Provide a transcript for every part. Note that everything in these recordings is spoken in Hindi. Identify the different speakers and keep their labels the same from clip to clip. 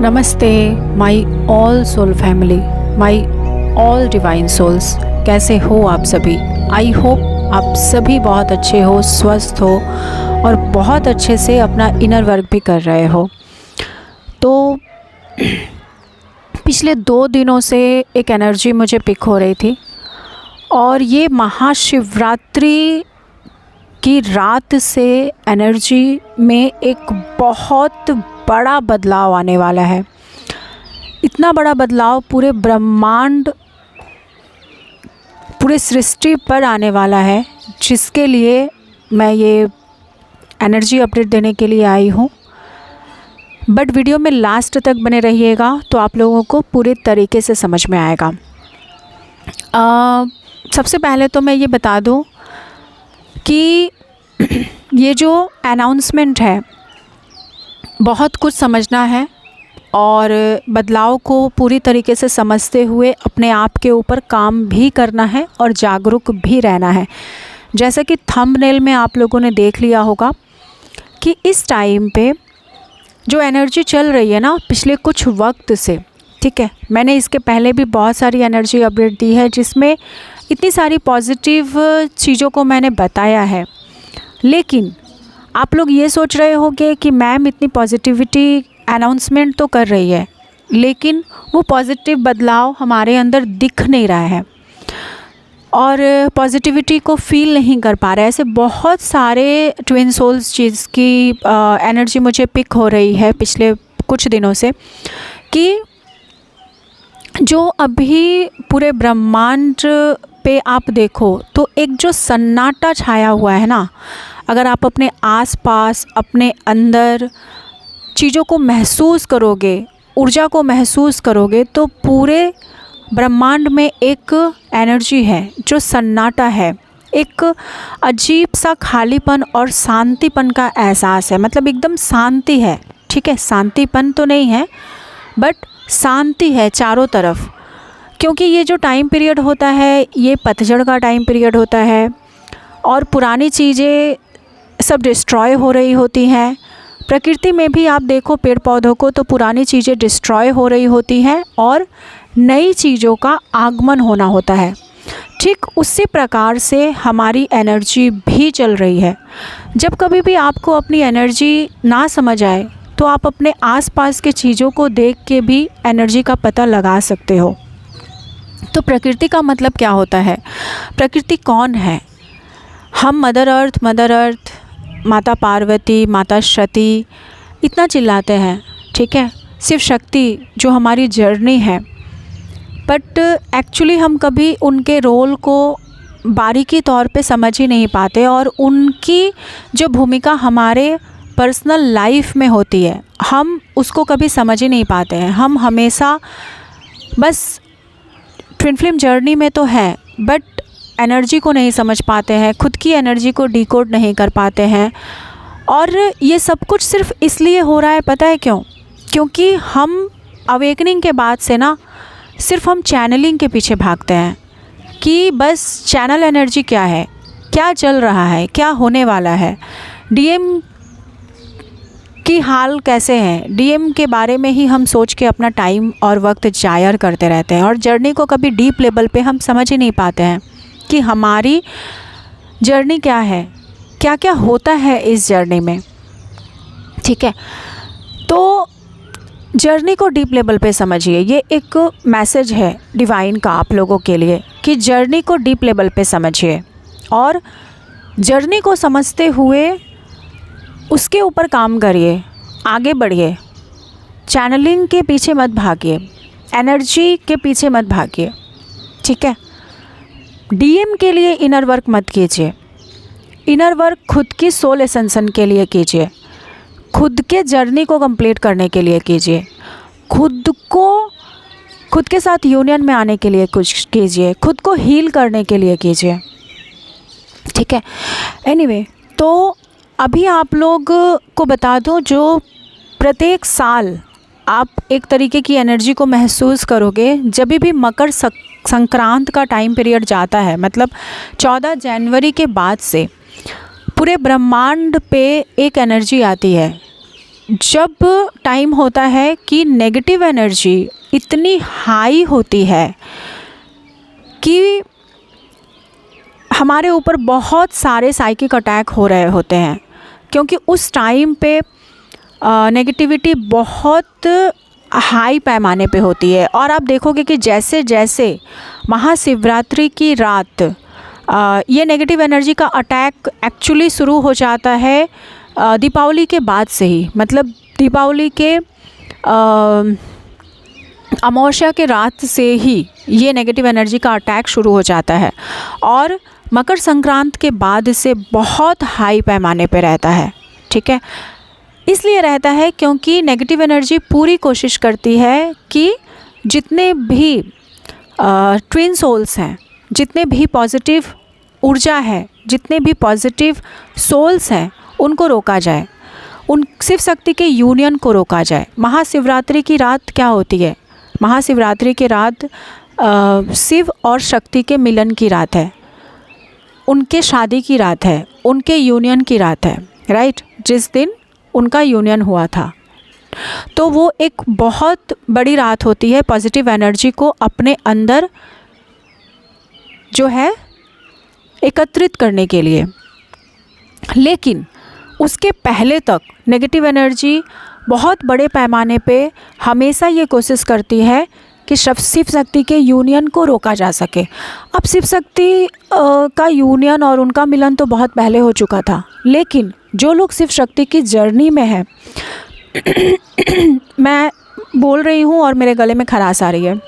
Speaker 1: नमस्ते my all soul family, my all divine souls. कैसे हो आप सभी? आई होप आप सभी बहुत अच्छे हो, स्वस्थ हो और बहुत अच्छे से अपना इनर वर्क भी कर रहे हो। तो पिछले 2 दिनों से एक एनर्जी मुझे पिक हो रही थी और ये महाशिवरात्रि की रात से एनर्जी में एक बहुत बड़ा बदलाव आने वाला है। इतना बड़ा बदलाव पूरे ब्रह्मांड, पूरे सृष्टि पर आने वाला है, जिसके लिए मैं ये एनर्जी अपडेट देने के लिए आई हूँ। बट वीडियो में लास्ट तक बने रहिएगा तो आप लोगों को पूरे तरीके से समझ में आएगा। सबसे पहले तो मैं ये बता दूँ कि ये जो अनाउंसमेंट है, बहुत कुछ समझना है और बदलाव को पूरी तरीके से समझते हुए अपने आप के ऊपर काम भी करना है और जागरूक भी रहना है। जैसा कि थंबनेल में आप लोगों ने देख लिया होगा कि इस टाइम पे जो एनर्जी चल रही है ना पिछले कुछ वक्त से, ठीक है, मैंने इसके पहले भी बहुत सारी एनर्जी अपडेट दी है जिसमें इतनी सारी पॉजिटिव चीज़ों को मैंने बताया है। लेकिन आप लोग ये सोच रहे होंगे कि मैम इतनी पॉजिटिविटी अनाउंसमेंट तो कर रही है, लेकिन वो पॉजिटिव बदलाव हमारे अंदर दिख नहीं रहा है और पॉजिटिविटी को फील नहीं कर पा रहे हैं। ऐसे बहुत सारे ट्विन सोल्स चीज़ की एनर्जी मुझे पिक हो रही है पिछले कुछ दिनों से कि जो अभी पूरे ब्रह्मांड पे आप देखो तो एक जो सन्नाटा छाया हुआ है ना, अगर आप अपने आसपास, अपने अंदर चीज़ों को महसूस करोगे, ऊर्जा को महसूस करोगे, तो पूरे ब्रह्मांड में एक एनर्जी है जो सन्नाटा है। एक अजीब सा खालीपन और शांतिपन का एहसास है। मतलब एकदम शांति है, ठीक है, शांतिपन तो नहीं है बट शांति है चारों तरफ। क्योंकि ये जो टाइम पीरियड होता है ये पतझड़ का टाइम पीरियड होता है और पुरानी चीज़ें सब डिस्ट्रॉय हो रही होती हैं। प्रकृति में भी आप देखो पेड़ पौधों को तो पुरानी चीज़ें डिस्ट्रॉय हो रही होती हैं और नई चीज़ों का आगमन होना होता है। ठीक उसी प्रकार से हमारी एनर्जी भी चल रही है। जब कभी भी आपको अपनी एनर्जी ना समझ आए तो आप अपने आसपास के चीज़ों को देख के भी एनर्जी का पता लगा सकते हो। तो प्रकृति का मतलब क्या होता है? प्रकृति कौन है? हम मदर अर्थ, माता पार्वती, माता सती इतना चिल्लाते हैं, ठीक है, सिर्फ शक्ति जो हमारी जर्नी है। बट एक्चुअली हम कभी उनके रोल को बारीकी तौर पे समझ ही नहीं पाते और उनकी जो भूमिका हमारे पर्सनल लाइफ में होती है हम उसको कभी समझ ही नहीं पाते हैं। हम हमेशा बस ट्विन फ्लेम जर्नी में तो है बट एनर्जी को नहीं समझ पाते हैं, खुद की एनर्जी को डिकोड नहीं कर पाते हैं। और ये सब कुछ सिर्फ इसलिए हो रहा है, पता है क्यों? क्योंकि हम अवेकनिंग के बाद से ना सिर्फ हम चैनलिंग के पीछे भागते हैं कि बस चैनल एनर्जी क्या है, क्या चल रहा है, क्या होने वाला है, डीएम की हाल कैसे हैं, डीएम के बारे में ही हम सोच के अपना टाइम और वक्त जाया करते रहते हैं और जर्नी को कभी डीप लेवल पे हम समझ ही नहीं पाते हैं कि हमारी जर्नी क्या है, क्या क्या होता है इस जर्नी में, ठीक है। तो जर्नी को डीप लेवल पे समझिए। ये एक मैसेज है डिवाइन का आप लोगों के लिए कि जर्नी को डीप लेवल पे समझिए और जर्नी को समझते हुए उसके ऊपर काम करिए, आगे बढ़िए, चैनलिंग के पीछे मत भागिए, एनर्जी के पीछे मत भागिए, ठीक है। डीएम के लिए इनर वर्क मत कीजिए। इनर वर्क खुद की सोल एसेंशन के लिए कीजिए, खुद के जर्नी को कंप्लीट करने के लिए कीजिए, खुद के साथ यूनियन में आने के लिए कुछ कीजिए, खुद को हील करने के लिए कीजिए, ठीक है। एनीवे, तो अभी आप लोग को बता दूं, जो प्रत्येक साल आप एक तरीके की एनर्जी को महसूस करोगे जब भी मकर संक्रांत का टाइम पीरियड जाता है, मतलब 14 जनवरी के बाद से पूरे ब्रह्मांड पे एक एनर्जी आती है जब टाइम होता है कि नेगेटिव एनर्जी इतनी हाई होती है कि हमारे ऊपर बहुत सारे साइकिक अटैक हो रहे होते हैं, क्योंकि उस टाइम पे नेगेटिविटी बहुत हाई पैमाने पे होती है। और आप देखोगे कि जैसे जैसे महाशिवरात्रि की रात ये नेगेटिव एनर्जी का अटैक एक्चुअली शुरू हो जाता है दीपावली के बाद से ही, मतलब दीपावली के अमावस्या के रात से ही ये नेगेटिव एनर्जी का अटैक शुरू हो जाता है और मकर संक्रांत के बाद से बहुत हाई पैमाने पे रहता है। ठीक है, इसलिए रहता है क्योंकि नेगेटिव एनर्जी पूरी कोशिश करती है कि जितने भी ट्विन सोल्स हैं, जितने भी पॉजिटिव ऊर्जा है, जितने भी पॉजिटिव सोल्स हैं, उनको रोका जाए, उन शिव शक्ति के यूनियन को रोका जाए। महाशिवरात्रि की रात क्या होती है? महाशिवरात्रि की रात शिव और शक्ति के मिलन की रात है, उनके शादी की रात है, उनके यूनियन की रात है, राइट, जिस दिन उनका यूनियन हुआ था। तो वो एक बहुत बड़ी रात होती है पॉजिटिव एनर्जी को अपने अंदर जो है एकत्रित करने के लिए। लेकिन उसके पहले तक नेगेटिव एनर्जी बहुत बड़े पैमाने पे हमेशा ये कोशिश करती है कि शिव शक्ति के यूनियन को रोका जा सके। अब शिव शक्ति का यूनियन और उनका मिलन तो बहुत पहले हो चुका था, लेकिन जो लोग शिव शक्ति की जर्नी में हैं मैं बोल रही हूँ और मेरे गले में खराश आ रही है,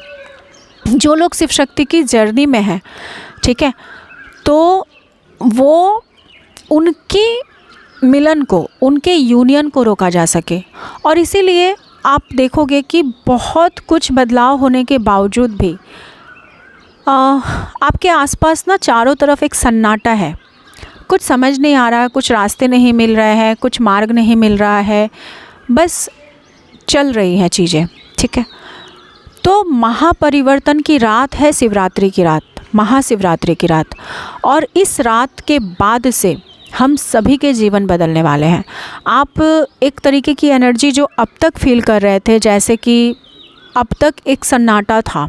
Speaker 1: जो लोग शिव शक्ति की जर्नी में हैं, ठीक है, तो वो उनकी मिलन को, उनके यूनियन को रोका जा सके। और इसीलिए आप देखोगे कि बहुत कुछ बदलाव होने के बावजूद भी आपके आसपास ना चारों तरफ एक सन्नाटा है, कुछ समझ नहीं आ रहा है, कुछ रास्ते नहीं मिल रहे हैं, कुछ मार्ग नहीं मिल रहा है, बस चल रही हैं चीज़ें। ठीक है, तो महापरिवर्तन की रात है शिवरात्रि की रात, महाशिवरात्रि की रात, और इस रात के बाद से हम सभी के जीवन बदलने वाले हैं। आप एक तरीके की एनर्जी जो अब तक फील कर रहे थे, जैसे कि अब तक एक सन्नाटा था,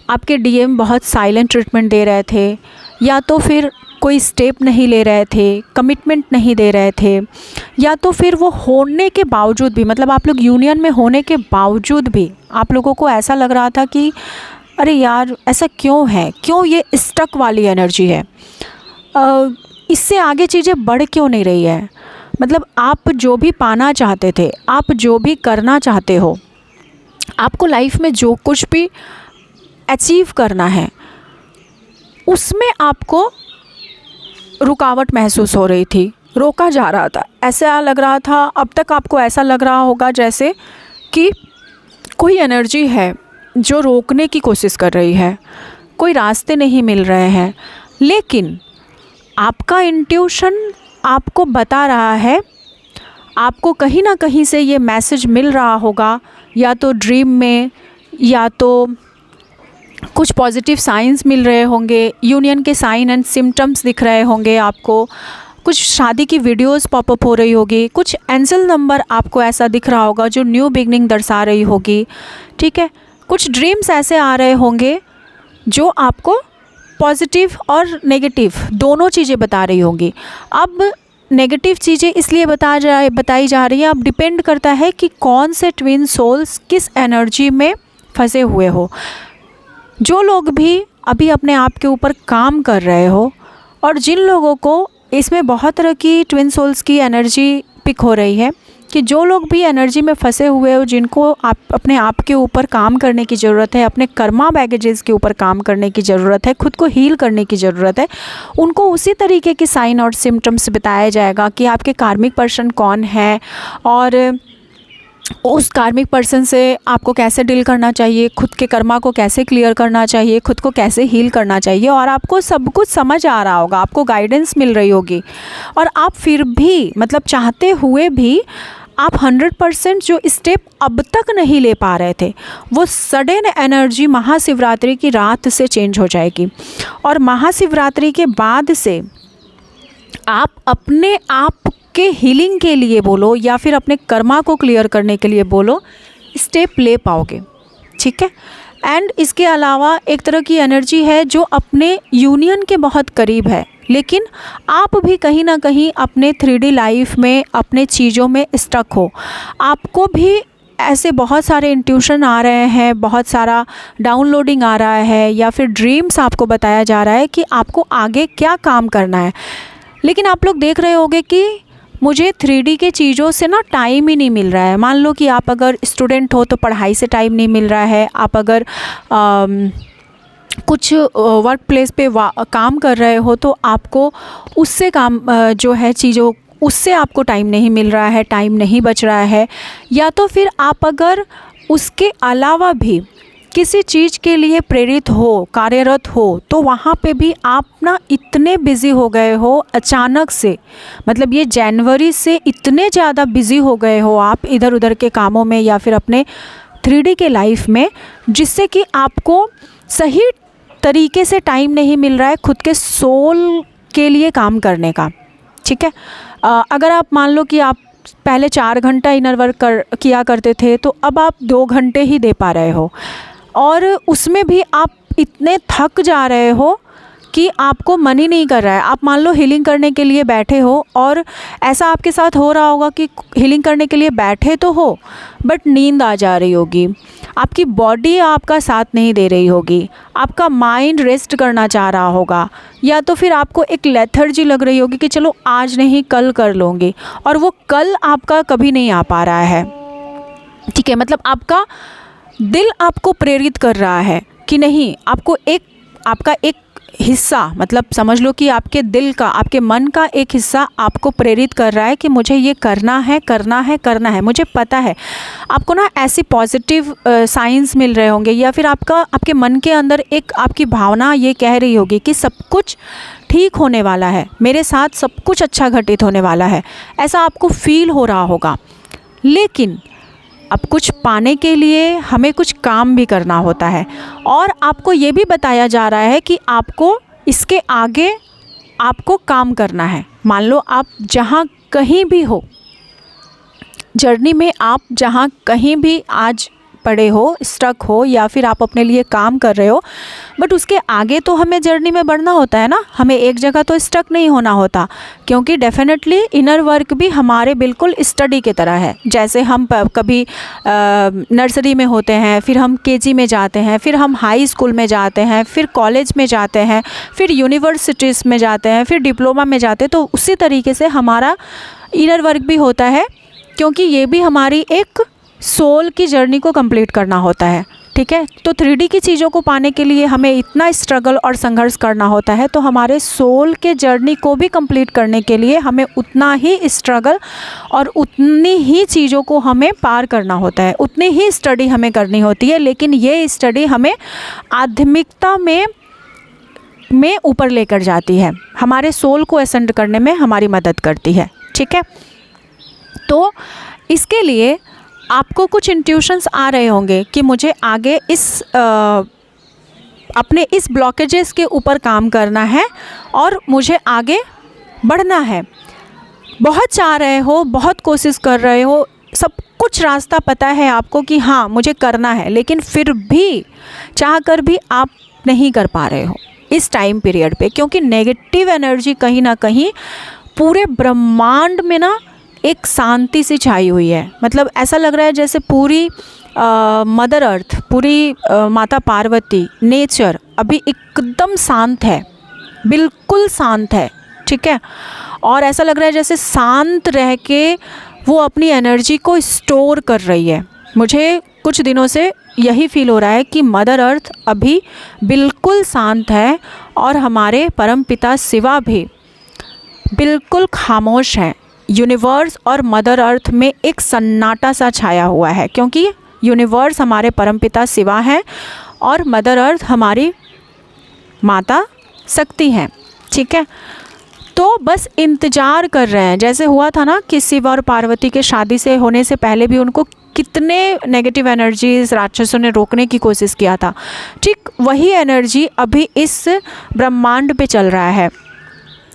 Speaker 1: आपके डीएम बहुत साइलेंट ट्रीटमेंट दे रहे थे, या तो फिर कोई स्टेप नहीं ले रहे थे, कमिटमेंट नहीं दे रहे थे, या तो फिर वो होने के बावजूद भी, मतलब आप लोग यूनियन में होने के बावजूद भी आप लोगों को ऐसा लग रहा था कि अरे यार ऐसा क्यों है, क्यों ये स्टक वाली एनर्जी है, इससे आगे चीज़ें बढ़ क्यों नहीं रही है। मतलब आप जो भी पाना चाहते थे, आप जो भी करना चाहते हो, आपको लाइफ में जो कुछ भी अचीव करना है, उसमें आपको रुकावट महसूस हो रही थी, रोका जा रहा था, ऐसा लग रहा था। अब तक आपको ऐसा लग रहा होगा जैसे कि कोई एनर्जी है जो रोकने की कोशिश कर रही है, कोई रास्ते नहीं मिल रहे हैं। लेकिन आपका इंट्यूशन आपको बता रहा है, आपको कहीं ना कहीं से ये मैसेज मिल रहा होगा, या तो ड्रीम में, या तो कुछ पॉजिटिव साइंस मिल रहे होंगे, यूनियन के साइन एंड सिम्टम्स दिख रहे होंगे आपको, कुछ शादी की वीडियोस पॉपअप हो रही होगी, कुछ एंजल नंबर आपको ऐसा दिख रहा होगा जो न्यू बिगनिंग दर्शा रही होगी। ठीक है, कुछ ड्रीम्स ऐसे आ रहे होंगे जो आपको पॉजिटिव और नेगेटिव दोनों चीज़ें बता रही होंगी। अब नेगेटिव चीज़ें इसलिए बताई जा रही है, अब डिपेंड करता है कि कौन से ट्विन सोल्स किस एनर्जी में फंसे हुए हो। जो लोग भी अभी अपने आप के ऊपर काम कर रहे हो, और जिन लोगों को इसमें बहुत तरह की ट्विन सोल्स की एनर्जी पिक हो रही है, कि जो लोग भी एनर्जी में फंसे हुए हो, जिनको आप अपने आप के ऊपर काम करने की ज़रूरत है, अपने कर्मा बैगेजेस के ऊपर काम करने की ज़रूरत है, खुद को हील करने की ज़रूरत है, उनको उसी तरीके के साइन और सिम्टम्स बताया जाएगा कि आपके कार्मिक पर्सन कौन है, और उस कार्मिक पर्सन से आपको कैसे डील करना चाहिए, खुद के कर्मा को कैसे क्लियर करना चाहिए, खुद को कैसे हील करना चाहिए। और आपको सब कुछ समझ आ रहा होगा, आपको गाइडेंस मिल रही होगी, और आप फिर भी मतलब चाहते हुए भी आप 100% जो स्टेप अब तक नहीं ले पा रहे थे, वो सडन एनर्जी महाशिवरात्रि की रात से चेंज हो जाएगी। और महाशिवरात्रि के बाद से आप अपने आप आपके हीलिंग के लिए बोलो या फिर अपने कर्मा को क्लियर करने के लिए बोलो, स्टेप ले पाओगे। ठीक है। एंड इसके अलावा एक तरह की एनर्जी है जो अपने यूनियन के बहुत करीब है, लेकिन आप भी कहीं ना कहीं अपने 3D लाइफ में अपने चीज़ों में स्टक हो। आपको भी ऐसे बहुत सारे इंट्यूशन आ रहे हैं, बहुत सारा डाउनलोडिंग आ रहा है, या फिर ड्रीम्स आपको बताया जा रहा है कि आपको आगे क्या काम करना है। लेकिन आप लोग देख रहे होंगे कि मुझे 3D के चीज़ों से ना टाइम ही नहीं मिल रहा है। मान लो कि आप अगर स्टूडेंट हो तो पढ़ाई से टाइम नहीं मिल रहा है, आप अगर कुछ वर्क प्लेस पे काम कर रहे हो तो आपको उससे काम जो है चीज़ों उससे आपको टाइम नहीं मिल रहा है, टाइम नहीं बच रहा है। या तो फिर आप अगर उसके अलावा भी किसी चीज़ के लिए प्रेरित हो, कार्यरत हो, तो वहाँ पे भी आप ना इतने बिज़ी हो गए हो अचानक से, मतलब ये जनवरी से इतने ज़्यादा बिज़ी हो गए हो आप इधर उधर के कामों में या फिर अपने 3D के लाइफ में, जिससे कि आपको सही तरीके से टाइम नहीं मिल रहा है खुद के सोल के लिए काम करने का। ठीक है। अगर आप मान लो कि आप पहले 4 घंटा इनर वर्क किया करते थे, तो अब आप 2 घंटे ही दे पा रहे हो, और उसमें भी आप इतने थक जा रहे हो कि आपको मन ही नहीं कर रहा है। आप मान लो हीलिंग करने के लिए बैठे हो, और ऐसा आपके साथ हो रहा होगा कि हीलिंग करने के लिए बैठे तो हो बट नींद आ जा रही होगी, आपकी बॉडी आपका साथ नहीं दे रही होगी, आपका माइंड रेस्ट करना चाह रहा होगा, या तो फिर आपको एक लेथर्जी लग रही होगी कि चलो आज नहीं कल कर लूँगी, और वो कल आपका कभी नहीं आ पा रहा है। ठीक है। मतलब आपका दिल आपको प्रेरित कर रहा है कि नहीं, आपको आपका एक हिस्सा, मतलब समझ लो कि आपके दिल का, आपके मन का एक हिस्सा आपको प्रेरित कर रहा है कि मुझे ये करना है, करना है, करना है। मुझे पता है आपको ना ऐसी पॉजिटिव साइंस मिल रहे होंगे, या फिर आपके मन के अंदर एक आपकी भावना ये कह रही होगी कि सब कुछ ठीक होने वाला है, मेरे साथ सब कुछ अच्छा घटित होने वाला है, ऐसा आपको फील हो रहा होगा। लेकिन अब कुछ पाने के लिए हमें कुछ काम भी करना होता है, और आपको ये भी बताया जा रहा है कि आपको इसके आगे आपको काम करना है। मान लो आप जहाँ कहीं भी हो जर्नी में, आप जहाँ कहीं भी आज पड़े हो, स्टक हो, या फिर आप अपने लिए काम कर रहे हो, बट उसके आगे तो हमें जर्नी में बढ़ना होता है ना, हमें एक जगह तो स्टक नहीं होना होता। क्योंकि डेफिनेटली इनर वर्क भी हमारे बिल्कुल स्टडी की तरह है। जैसे हम कभी नर्सरी में होते हैं, फिर हम केजी में जाते हैं, फिर हम हाई स्कूल में जाते हैं, फिर कॉलेज में जाते हैं, फिर यूनिवर्सिटीज़ में जाते हैं, फिर डिप्लोमा में जाते हैं, तो उसी तरीके से हमारा इनर वर्क भी होता है, क्योंकि ये भी हमारी एक सोल की जर्नी को कंप्लीट करना होता है। ठीक है। तो 3D की चीज़ों को पाने के लिए हमें इतना स्ट्रगल और संघर्ष करना होता है, तो हमारे सोल के जर्नी को भी कंप्लीट करने के लिए हमें उतना ही स्ट्रगल और उतनी ही चीज़ों को हमें पार करना होता है, उतनी ही स्टडी हमें करनी होती है। लेकिन ये स्टडी हमें आध्यात्मिकता में ऊपर लेकर जाती है, हमारे सोल को असेंड करने में हमारी मदद करती है। ठीक है। तो इसके लिए आपको कुछ इंट्यूशंस आ रहे होंगे कि मुझे आगे अपने इस ब्लॉकेजेस के ऊपर काम करना है और मुझे आगे बढ़ना है। बहुत चाह रहे हो, बहुत कोशिश कर रहे हो, सब कुछ रास्ता पता है आपको कि हाँ मुझे करना है, लेकिन फिर भी चाह कर भी आप नहीं कर पा रहे हो इस टाइम पीरियड पे, क्योंकि नेगेटिव एनर्जी कहीं ना कहीं पूरे ब्रह्मांड में ना एक शांति सी छाई हुई है। मतलब ऐसा लग रहा है जैसे पूरी मदर अर्थ, पूरी माता पार्वती, नेचर अभी एकदम शांत है, बिल्कुल शांत है। ठीक है। और ऐसा लग रहा है जैसे शांत रह के वो अपनी एनर्जी को स्टोर कर रही है। मुझे कुछ दिनों से यही फील हो रहा है कि मदर अर्थ अभी बिल्कुल शांत है, और हमारे परमपिता शिवा भी बिल्कुल खामोश हैं। यूनिवर्स और मदर अर्थ में एक सन्नाटा सा छाया हुआ है, क्योंकि यूनिवर्स हमारे परमपिता शिवा हैं और मदर अर्थ हमारी माता शक्ति हैं। ठीक है। तो बस इंतज़ार कर रहे हैं, जैसे हुआ था ना कि शिव और पार्वती के शादी से होने से पहले भी उनको कितने नेगेटिव एनर्जीज राक्षसों ने रोकने की कोशिश किया था, ठीक वही एनर्जी अभी इस ब्रह्मांड पे चल रहा है।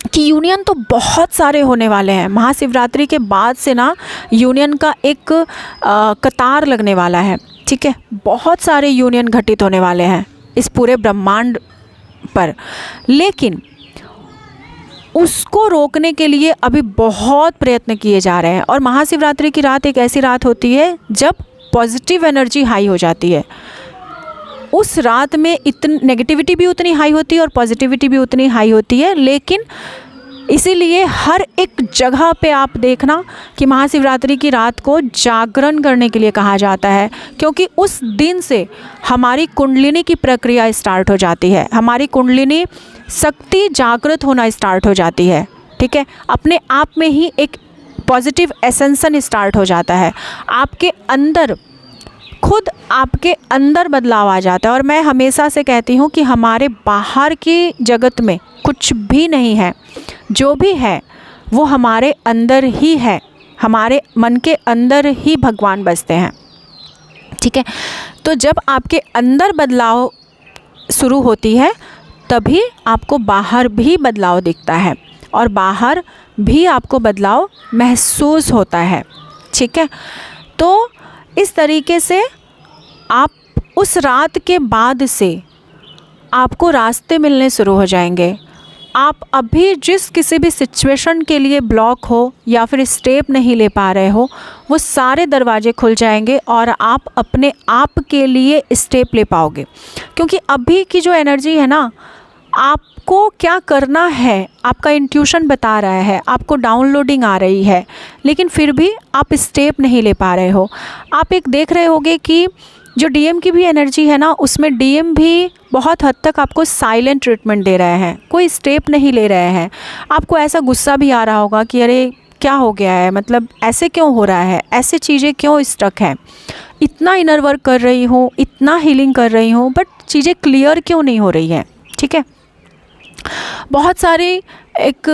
Speaker 1: कि यूनियन तो बहुत सारे होने वाले हैं। महाशिवरात्रि के बाद से ना यूनियन का एक कतार लगने वाला है, ठीक है। बहुत सारे यूनियन घटित होने वाले हैं इस पूरे ब्रह्मांड पर, लेकिन उसको रोकने के लिए अभी बहुत प्रयत्न किए जा रहे हैं। और महाशिवरात्रि की रात एक ऐसी रात होती है जब पॉजिटिव एनर्जी हाई हो जाती है। उस रात में इतनी नेगेटिविटी भी उतनी हाई होती है और पॉजिटिविटी भी उतनी हाई होती है, लेकिन इसीलिए हर एक जगह पे आप देखना कि महाशिवरात्रि की रात को जागरण करने के लिए कहा जाता है, क्योंकि उस दिन से हमारी कुंडलिनी की प्रक्रिया स्टार्ट हो जाती है, हमारी कुंडलिनी शक्ति जागृत होना स्टार्ट हो जाती है, ठीक है। अपने आप में ही एक पॉजिटिव एसेंसन स्टार्ट हो जाता है, आपके अंदर खुद आपके अंदर बदलाव आ जाता है। और मैं हमेशा से कहती हूँ कि हमारे बाहर की जगत में कुछ भी नहीं है, जो भी है वो हमारे अंदर ही है, हमारे मन के अंदर ही भगवान बसते हैं, ठीक है। तो जब आपके अंदर बदलाव शुरू होती है तभी आपको बाहर भी बदलाव दिखता है और बाहर भी आपको बदलाव महसूस होता है, ठीक है। तो इस तरीके से आप उस रात के बाद से आपको रास्ते मिलने शुरू हो जाएंगे। आप अभी जिस किसी भी सिचुएशन के लिए ब्लॉक हो या फिर स्टेप नहीं ले पा रहे हो, वो सारे दरवाजे खुल जाएंगे और आप अपने आप के लिए स्टेप ले पाओगे। क्योंकि अभी की जो एनर्जी है ना, आपको क्या करना है आपका इंट्यूशन बता रहा है, आपको डाउनलोडिंग आ रही है, लेकिन फिर भी आप स्टेप नहीं ले पा रहे हो। आप एक देख रहे होगे कि जो डीएम की भी एनर्जी है ना, उसमें डीएम भी बहुत हद तक आपको साइलेंट ट्रीटमेंट दे रहे हैं, कोई स्टेप नहीं ले रहे हैं। आपको ऐसा गुस्सा भी आ रहा होगा कि अरे क्या हो गया है, मतलब ऐसे क्यों हो रहा है, ऐसे चीज़ें क्यों स्टक हैं, इतना इनर वर्क कर रही हूँ, इतना हीलिंग कर रही हूँ, बट चीज़ें क्लियर क्यों नहीं हो रही हैं, ठीक है। बहुत सारी एक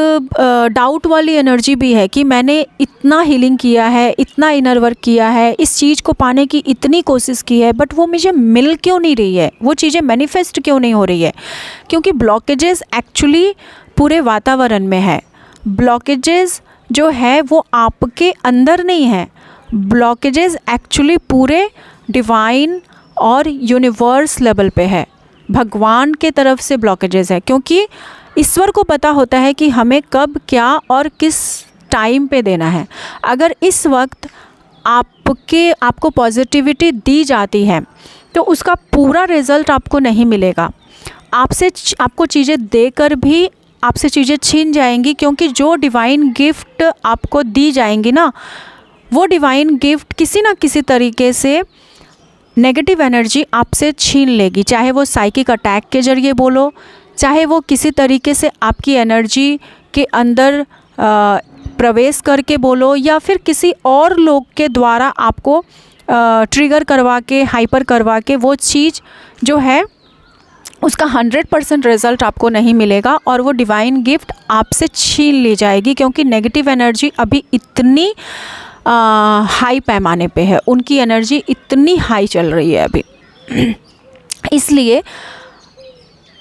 Speaker 1: डाउट वाली एनर्जी भी है कि मैंने इतना हीलिंग किया है, इतना इनर वर्क किया है, इस चीज़ को पाने की इतनी कोशिश की है, बट वो मुझे मिल क्यों नहीं रही है, वो चीज़ें मैनिफेस्ट क्यों नहीं हो रही है। क्योंकि ब्लॉकेजेस एक्चुअली पूरे वातावरण में है। ब्लॉकेजेस जो है वो आपके अंदर नहीं है, ब्लॉकेजेस एक्चुअली पूरे डिवाइन और यूनिवर्स लेवल पे है, भगवान के तरफ से ब्लॉकेजेस है। क्योंकि ईश्वर को पता होता है कि हमें कब क्या और किस टाइम पे देना है। अगर इस वक्त आपको पॉजिटिविटी दी जाती है तो उसका पूरा रिज़ल्ट आपको नहीं मिलेगा। आपको चीज़ें देकर भी आपसे चीज़ें छीन जाएंगी, क्योंकि जो डिवाइन गिफ्ट आपको दी जाएंगी ना, वो डिवाइन गिफ्ट किसी ना किसी तरीके से नेगेटिव एनर्जी आपसे छीन लेगी। चाहे वो साइकिक अटैक के ज़रिए बोलो, चाहे वो किसी तरीके से आपकी एनर्जी के अंदर प्रवेश करके बोलो, या फिर किसी और लोग के द्वारा आपको ट्रिगर करवा के, हाइपर करवा के वो चीज़ जो है उसका 100% रिज़ल्ट आपको नहीं मिलेगा और वो डिवाइन गिफ्ट आपसे छीन ली जाएगी। क्योंकि नेगेटिव एनर्जी अभी इतनी हाई पैमाने पे है, उनकी एनर्जी इतनी हाई चल रही है अभी। इसलिए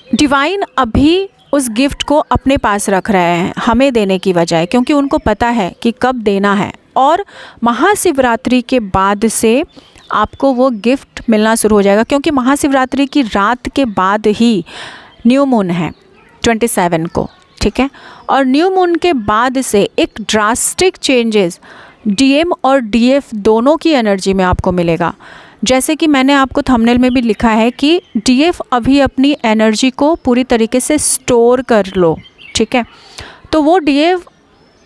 Speaker 1: डिवाइन अभी उस गिफ्ट को अपने पास रख रहे हैं हमें देने की बजाय, क्योंकि उनको पता है कि कब देना है। और महाशिवरात्रि के बाद से आपको वो गिफ्ट मिलना शुरू हो जाएगा, क्योंकि महाशिवरात्रि की रात के बाद ही न्यू मून है 27 को, ठीक है। और न्यू मून के बाद से एक ड्रास्टिक चेंजेस डीएम और डीएफ दोनों की एनर्जी में आपको मिलेगा। जैसे कि मैंने आपको थंबनेल में भी लिखा है कि डीएफ अभी अपनी एनर्जी को पूरी तरीके से स्टोर कर लो, ठीक है। तो वो डीएफ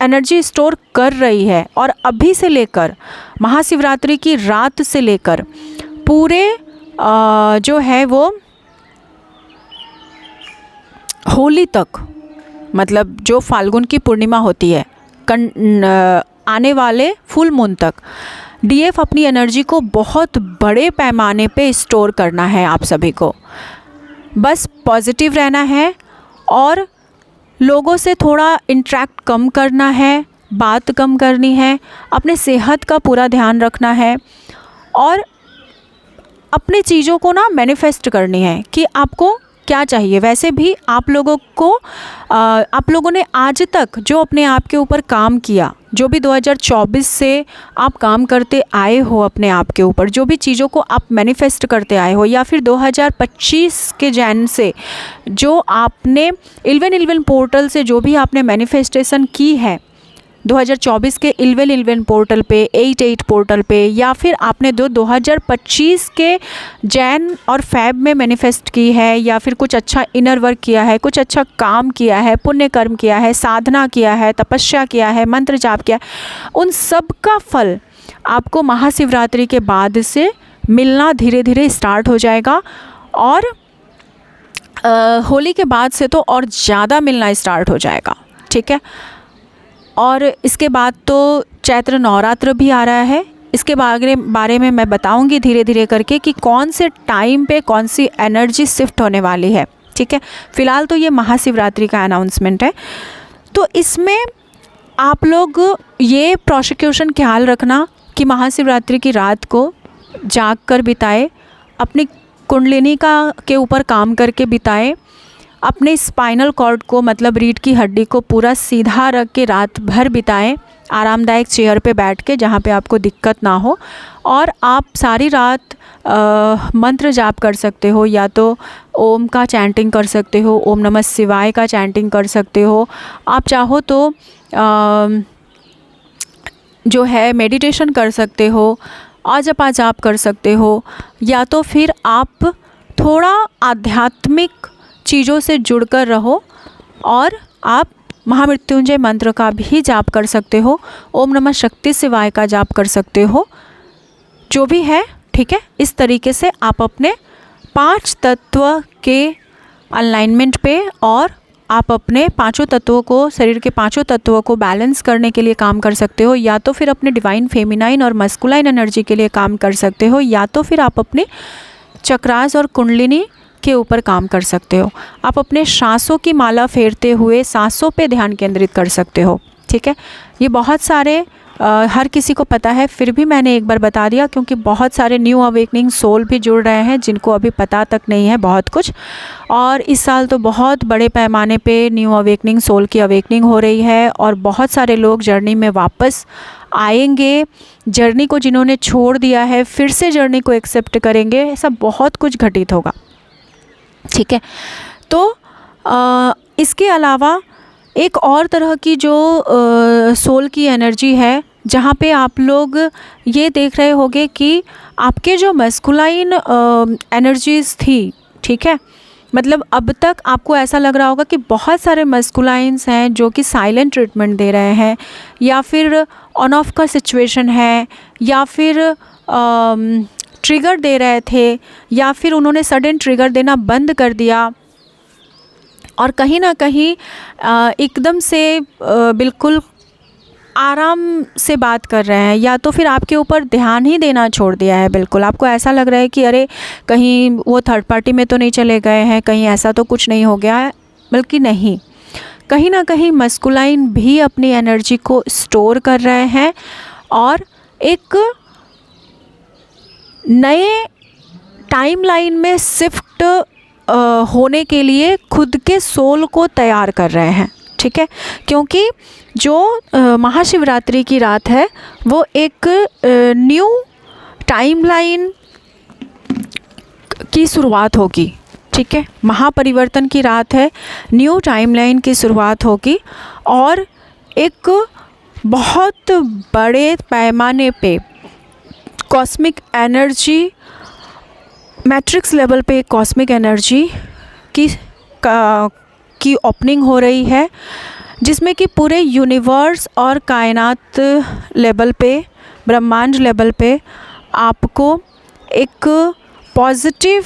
Speaker 1: एनर्जी स्टोर कर रही है और अभी से लेकर महाशिवरात्रि की रात से लेकर पूरे जो है वो होली तक, मतलब जो फाल्गुन की पूर्णिमा होती है, आने वाले फुल मून तक डीएफ अपनी एनर्जी को बहुत बड़े पैमाने पे स्टोर करना है। आप सभी को बस पॉजिटिव रहना है और लोगों से थोड़ा इंटरेक्ट कम करना है, बात कम करनी है, अपने सेहत का पूरा ध्यान रखना है और अपने चीज़ों को ना मैनिफेस्ट करनी है कि आपको क्या चाहिए। वैसे भी आप लोगों को आप लोगों ने आज तक जो अपने आप के ऊपर काम किया, जो भी 2024 से आप काम करते आए हो अपने आप के ऊपर, जो भी चीज़ों को आप मैनिफेस्ट करते आए हो, या फिर 2025 के जैन से जो आपने 11 पोर्टल से जो भी आपने मैनिफेस्टेशन की है 2024 के 11 पोर्टल पे, 88 पोर्टल पे, या फिर आपने 2025 के जैन और फैब में मैनिफेस्ट की है, या फिर कुछ अच्छा इनर वर्क किया है, कुछ अच्छा काम किया है, पुण्य कर्म किया है, साधना किया है, तपस्या किया है, मंत्र जाप किया, उन सब का फल आपको महाशिवरात्रि के बाद से मिलना धीरे धीरे स्टार्ट हो जाएगा। और होली के बाद से तो और ज़्यादा मिलना स्टार्ट हो जाएगा, ठीक है। और इसके बाद तो चैत्र नवरात्र भी आ रहा है। इसके बारे में मैं बताऊंगी धीरे धीरे करके कि कौन से टाइम पे कौन सी एनर्जी शिफ्ट होने वाली है, ठीक है। फ़िलहाल तो ये महाशिवरात्रि का अनाउंसमेंट है। तो इसमें आप लोग ये प्रोसिक्यूशन ख्याल रखना कि महाशिवरात्रि की रात को जाग कर बिताए, अपनी कुंडलिनी के ऊपर काम करके बिताए, अपने स्पाइनल कॉर्ड को मतलब रीढ़ की हड्डी को पूरा सीधा रख के रात भर बिताएं, आरामदायक चेयर पे बैठ के जहाँ पे आपको दिक्कत ना हो। और आप सारी रात मंत्र जाप कर सकते हो, या तो ओम का चैंटिंग कर सकते हो, ओम नमः शिवाय का चैंटिंग कर सकते हो। आप चाहो तो जो है मेडिटेशन कर सकते हो, जपा जाप कर सकते हो, या तो फिर आप थोड़ा आध्यात्मिक चीज़ों से जुड़कर रहो और आप महामृत्युंजय मंत्र का भी जाप कर सकते हो, ओम नमः शक्ति शिवाय का जाप कर सकते हो, जो भी है, ठीक है। इस तरीके से आप अपने 5 तत्व के अलाइनमेंट पे और आप अपने पांचों तत्वों को, शरीर के पांचों तत्वों को बैलेंस करने के लिए काम कर सकते हो, या तो फिर अपने डिवाइन फेमिनाइन और मस्कुलाइन एनर्जी के लिए काम कर सकते हो, या तो फिर आप अपने चक्रास और कुंडलिनी के ऊपर काम कर सकते हो। आप अपने सांसों की माला फेरते हुए सांसों पे ध्यान केंद्रित कर सकते हो, ठीक है। ये बहुत सारे हर किसी को पता है, फिर भी मैंने एक बार बता दिया क्योंकि बहुत सारे न्यू अवेकनिंग सोल भी जुड़ रहे हैं जिनको अभी पता तक नहीं है बहुत कुछ। और इस साल तो बहुत बड़े पैमाने पे न्यू अवेकनिंग सोल की अवेकनिंग हो रही है और बहुत सारे लोग जर्नी में वापस आएंगे। जर्नी को जिन्होंने छोड़ दिया है फिर से जर्नी को एक्सेप्ट करेंगे, ऐसा बहुत कुछ घटित होगा, ठीक है। तो इसके अलावा एक और तरह की जो सोल की एनर्जी है, जहाँ पे आप लोग ये देख रहे होंगे कि आपके जो मस्कुलाइन एनर्जीज़ थी, ठीक है, मतलब अब तक आपको ऐसा लग रहा होगा कि बहुत सारे मस्कुलाइंस हैं जो कि साइलेंट ट्रीटमेंट दे रहे हैं, या फिर ऑन ऑफ का सिचुएशन है, या फिर ट्रिगर दे रहे थे, या फिर उन्होंने सडन ट्रिगर देना बंद कर दिया और कहीं ना कहीं एकदम से बिल्कुल आराम से बात कर रहे हैं, या तो फिर आपके ऊपर ध्यान ही देना छोड़ दिया है। बिल्कुल आपको ऐसा लग रहा है कि अरे कहीं वो थर्ड पार्टी में तो नहीं चले गए हैं, कहीं ऐसा तो कुछ नहीं हो गया है, बल्कि नहीं, कहीं ना कहीं मस्कुलाइन भी अपनी एनर्जी को स्टोर कर रहे हैं और एक नए टाइमलाइन में शिफ्ट होने के लिए खुद के सोल को तैयार कर रहे हैं, ठीक है। क्योंकि जो महाशिवरात्रि की रात है वो एक न्यू टाइमलाइन की शुरुआत होगी, ठीक है। महापरिवर्तन की रात है, न्यू टाइमलाइन की शुरुआत होगी और एक बहुत बड़े पैमाने पे कॉस्मिक एनर्जी, मैट्रिक्स लेवल पे कॉस्मिक एनर्जी की ओपनिंग हो रही है, जिसमें कि पूरे यूनिवर्स और कायनात लेवल पे, ब्रह्मांड लेवल पे आपको एक पॉजिटिव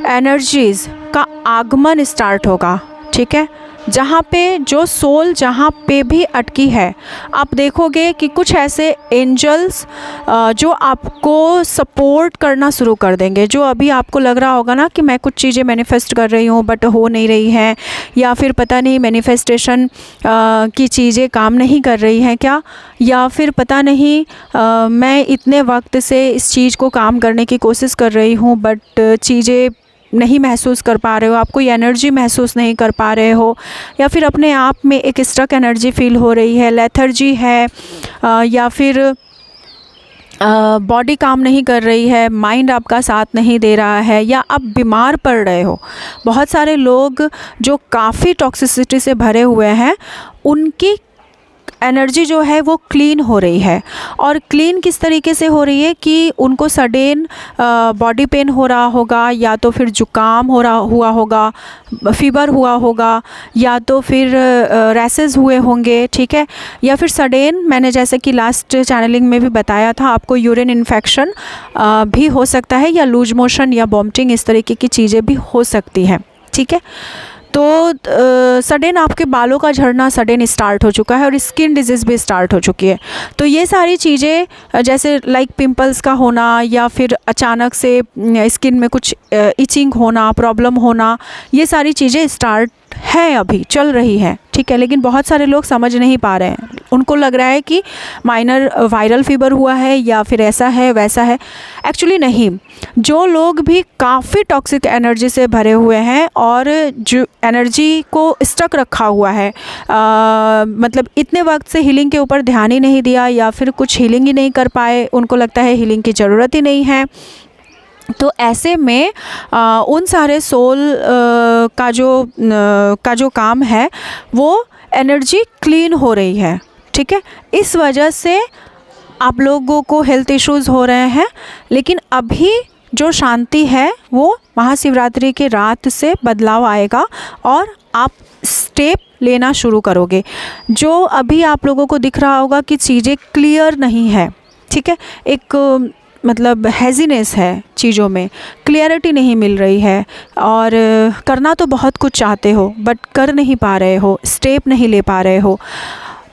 Speaker 1: एनर्जीज़ का आगमन स्टार्ट होगा, ठीक है। जहाँ पे जो सोल जहाँ पे भी अटकी है, आप देखोगे कि कुछ ऐसे एंजल्स जो आपको सपोर्ट करना शुरू कर देंगे। जो अभी आपको लग रहा होगा ना कि मैं कुछ चीज़ें मैनिफेस्ट कर रही हूँ बट हो नहीं रही हैं, या फिर पता नहीं मैनिफेस्टेशन की चीज़ें काम नहीं कर रही हैं क्या, या फिर पता नहीं मैं इतने वक्त से इस चीज़ को काम करने की कोशिश कर रही हूँ बट चीज़ें नहीं महसूस कर पा रहे हो, आप कोई एनर्जी महसूस नहीं कर पा रहे हो, या फिर अपने आप में एक स्ट्रक एनर्जी फील हो रही है, लेथर्जी है, या फिर बॉडी काम नहीं कर रही है, माइंड आपका साथ नहीं दे रहा है, या आप बीमार पड़ रहे हो। बहुत सारे लोग जो काफ़ी टॉक्सिसिटी से भरे हुए हैं, उनकी एनर्जी जो है वो क्लीन हो रही है। और क्लीन किस तरीके से हो रही है कि उनको सडन बॉडी पेन हो रहा होगा, या तो फिर जुकाम हुआ होगा, फीवर हुआ होगा, या तो फिर रैसेस हुए होंगे, ठीक है, या फिर सडन मैंने जैसे कि लास्ट चैनलिंग में भी बताया था, आपको यूरिन इन्फेक्शन भी हो सकता है, या लूज मोशन या वॉमिटिंग, इस तरीके की चीज़ें भी हो सकती हैं, ठीक है। तो सडन आपके बालों का झड़ना सडन स्टार्ट हो चुका है, और स्किन डिजीज़ भी स्टार्ट हो चुकी है। तो ये सारी चीज़ें जैसे लाइक पिंपल्स का होना, या फिर अचानक से स्किन में कुछ इचिंग होना, प्रॉब्लम होना, ये सारी चीज़ें स्टार्ट है, अभी चल रही है, ठीक है। लेकिन बहुत सारे लोग समझ नहीं पा रहे हैं, उनको लग रहा है कि माइनर वायरल फीवर हुआ है, या फिर ऐसा है वैसा है। एक्चुअली नहीं। जो लोग भी काफ़ी टॉक्सिक एनर्जी से भरे हुए हैं, और जो एनर्जी को स्टक रखा हुआ है, मतलब इतने वक्त से हीलिंग के ऊपर ध्यान ही नहीं दिया, या फिर कुछ हीलिंग ही नहीं कर पाए, उनको लगता है हीलिंग की ज़रूरत ही नहीं है, तो ऐसे में उन सारे सोल का जो काम है, वो एनर्जी क्लीन हो रही है, ठीक है। इस वजह से आप लोगों को हेल्थ इश्यूज़ हो रहे हैं। लेकिन अभी जो शांति है वो महाशिवरात्रि के रात से बदलाव आएगा, और आप स्टेप लेना शुरू करोगे। जो अभी आप लोगों को दिख रहा होगा कि चीज़ें क्लियर नहीं है, ठीक है, एक मतलब हैज़ीनेस है, चीज़ों में क्लियरिटी नहीं मिल रही है, और करना तो बहुत कुछ चाहते हो बट कर नहीं पा रहे हो, स्टेप नहीं ले पा रहे हो,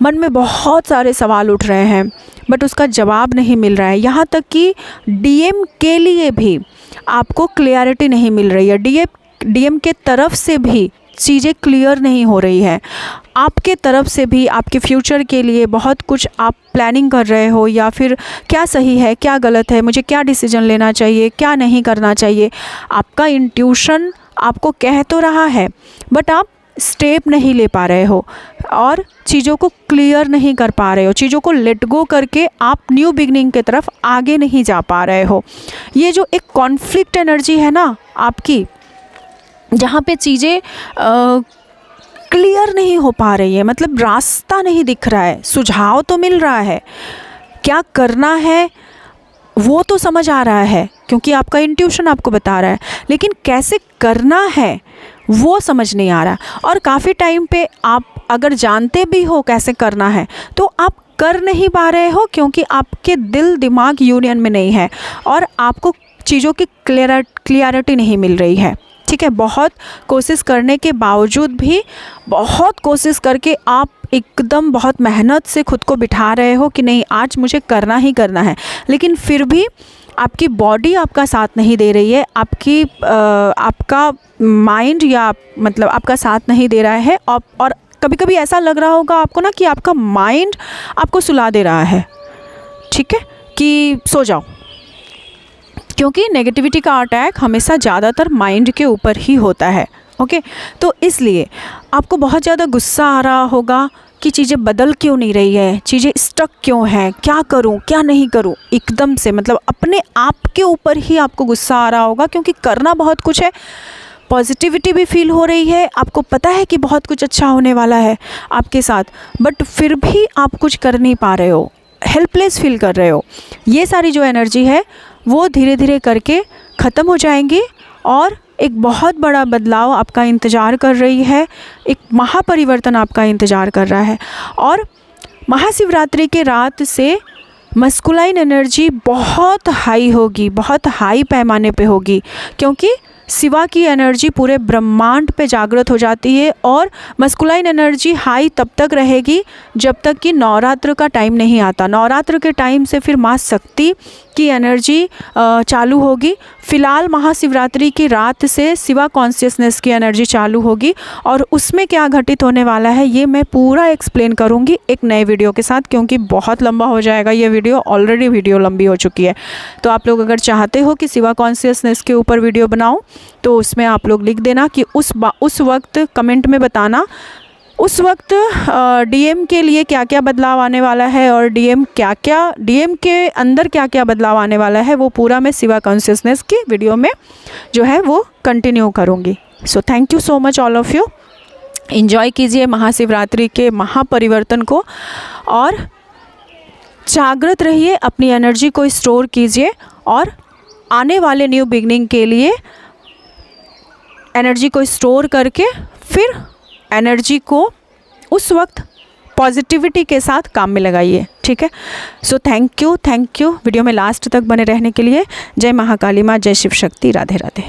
Speaker 1: मन में बहुत सारे सवाल उठ रहे हैं बट उसका जवाब नहीं मिल रहा है। यहाँ तक कि डीएम के लिए भी आपको क्लियरिटी नहीं मिल रही है, डीएम के तरफ से भी चीज़ें क्लियर नहीं हो रही है, आपके तरफ से भी आपके फ्यूचर के लिए बहुत कुछ आप प्लानिंग कर रहे हो, या फिर क्या सही है क्या गलत है, मुझे क्या डिसीजन लेना चाहिए क्या नहीं करना चाहिए। आपका इंट्यूशन आपको कह तो रहा है बट आप स्टेप नहीं ले पा रहे हो, और चीज़ों को क्लियर नहीं कर पा रहे हो, चीज़ों को लेट गो करके आप न्यू बिगनिंग की तरफ आगे नहीं जा पा रहे हो। ये जो एक कॉन्फ्लिक्ट एनर्जी है ना आपकी, जहाँ पे चीज़ें क्लियर नहीं हो पा रही है, मतलब रास्ता नहीं दिख रहा है, सुझाव तो मिल रहा है, क्या करना है वो तो समझ आ रहा है क्योंकि आपका इंट्यूशन आपको बता रहा है, लेकिन कैसे करना है वो समझ नहीं आ रहा। और काफ़ी टाइम पे आप अगर जानते भी हो कैसे करना है तो आप कर नहीं पा रहे हो, क्योंकि आपके दिल दिमाग यूनियन में नहीं है और आपको चीज़ों की क्लियरिटी नहीं मिल रही है, ठीक है। बहुत कोशिश करने के बावजूद भी, बहुत कोशिश करके आप एकदम बहुत मेहनत से खुद को बिठा रहे हो कि नहीं आज मुझे करना ही करना है, लेकिन फिर भी आपकी बॉडी आपका साथ नहीं दे रही है, आपका माइंड या मतलब आपका साथ नहीं दे रहा है। और कभी कभी ऐसा लग रहा होगा आपको ना कि आपका माइंड आपको सुला दे रहा है, ठीक है, कि सो जाओ, क्योंकि नेगेटिविटी का अटैक हमेशा ज़्यादातर माइंड के ऊपर ही होता है, ओके। तो इसलिए आपको बहुत ज़्यादा गुस्सा आ रहा होगा कि चीज़ें बदल क्यों नहीं रही है, चीज़ें स्टक क्यों हैं, क्या करूं क्या नहीं करूं, एकदम से मतलब अपने आप के ऊपर ही आपको गुस्सा आ रहा होगा, क्योंकि करना बहुत कुछ है, पॉजिटिविटी भी फील हो रही है, आपको पता है कि बहुत कुछ अच्छा होने वाला है आपके साथ, बट फिर भी आप कुछ कर नहीं पा रहे हो, हेल्पलेस फील कर रहे हो। ये सारी जो एनर्जी है वो धीरे धीरे करके ख़त्म हो जाएंगी और एक बहुत बड़ा बदलाव आपका इंतज़ार कर रही है, एक महापरिवर्तन आपका इंतज़ार कर रहा है। और महाशिवरात्रि के रात से मस्कुलाइन एनर्जी बहुत हाई होगी, बहुत हाई पैमाने पे होगी, क्योंकि शिवा की एनर्जी पूरे ब्रह्मांड पे जागृत हो जाती है। और मस्कुलाइन एनर्जी हाई तब तक रहेगी जब तक कि नवरात्र का टाइम नहीं आता। नवरात्र के टाइम से फिर माँ शक्ति की एनर्जी चालू होगी। फ़िलहाल महाशिवरात्रि की रात से शिवा कॉन्शियसनेस की एनर्जी चालू होगी और उसमें क्या घटित होने वाला है ये मैं पूरा एक्सप्लेन करूँगी एक नए वीडियो के साथ, क्योंकि बहुत लंबा हो जाएगा ये वीडियो, ऑलरेडी वीडियो लंबी हो चुकी है। तो आप लोग अगर चाहते हो कि शिवा कॉन्शियसनेस के ऊपर वीडियो बनाऊँ तो उसमें आप लोग लिख देना कि उस वक्त कमेंट में बताना उस वक्त डीएम के लिए क्या क्या बदलाव आने वाला है और डीएम के अंदर क्या क्या बदलाव आने वाला है, वो पूरा मैं शिवा कॉन्शियसनेस की वीडियो में जो है वो कंटिन्यू करूँगी। So thank you so much all of you. Enjoy कीजिए महाशिवरात्रि के महापरिवर्तन को और जागृत रहिए, अपनी एनर्जी को स्टोर कीजिए और आने वाले न्यू बिगनिंग के लिए एनर्जी को स्टोर करके फिर एनर्जी को उस वक्त पॉजिटिविटी के साथ काम में लगाइए। ठीक है। सो थैंक यू वीडियो में लास्ट तक बने रहने के लिए। जय महाकाली माँ, जय शिव शक्ति, राधे राधे।